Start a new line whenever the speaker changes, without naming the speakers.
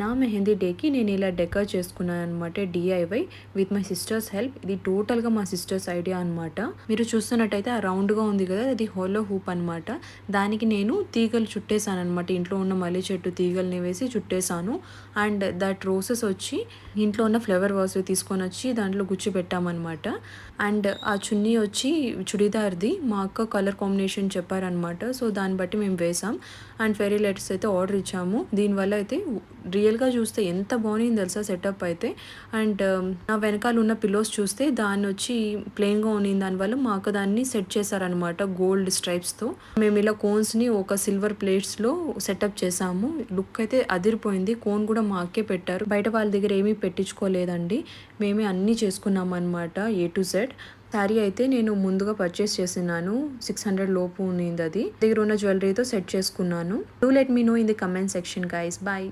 నా మెహందీ డేకి నేను ఇలా డెకర్ చేసుకున్నాను అనమాట, DIY with my sisters help. ఇది టోటల్గా మా సిస్టర్స్ ఐడియా అనమాట. మీరు చూస్తున్నట్టయితే ఆ రౌండ్గా ఉంది కదా, అది హోలో హూప్ అనమాట. దానికి నేను తీగలు చుట్టేసాను అనమాట, ఇంట్లో ఉన్న మల్లె చెట్టు తీగల్ని వేసి చుట్టేసాను. అండ్ దట్ రోసెస్ వచ్చి ఇంట్లో ఉన్న ఫ్లవర్ వాస్ తీసుకొని వచ్చి దాంట్లో గుచ్చి పెట్టామన్నమాట. అండ్ ఆ చున్నీ వచ్చి చుడిదార్ది, మా అక్క కలర్ కాంబినేషన్ చెప్పారనమాట, సో దాన్ని బట్టి మేము వేసాం. అండ్ ఫెరీ లైట్స్ అయితే ఆర్డర్ ఇచ్చాము. దీనివల్ల అయితే రియల్గా చూస్తే ఎంత బాగుంది తెలుసా సెటప్ అయితే. అండ్ నా వెనకాల ఉన్న పిల్లోస్ చూస్తే దాన్ని వచ్చి ప్లెయిన్గా ఉన్నింది, దానివల్ల మా అక్క దాన్ని సెట్ చేశారనమాట గోల్డ్ స్ట్రైప్స్తో. మేము ఇలా కోన్స్ని ఒక సిల్వర్ ప్లేట్స్లో సెటప్ చేసాము. లుక్ అయితే అదిరిపోయింది. కోన్ కూడా మా అక్కే పెట్టారు, బయట వాళ్ళ దగ్గర ఏమీ పెట్టించుకోలేదండి. మేమే అన్నీ చేసుకున్నాం అనమాట, ఏ టు జెడ్. శారీ అయితే నేను ముందుగా పర్చేస్ చేసినాను, 600 లోపు ఉన్నింది. అది దగ్గర ఉన్న జ్యువెలరీతో సెట్ చేసుకున్నాను. Do let me know in the comment section guys. Bye.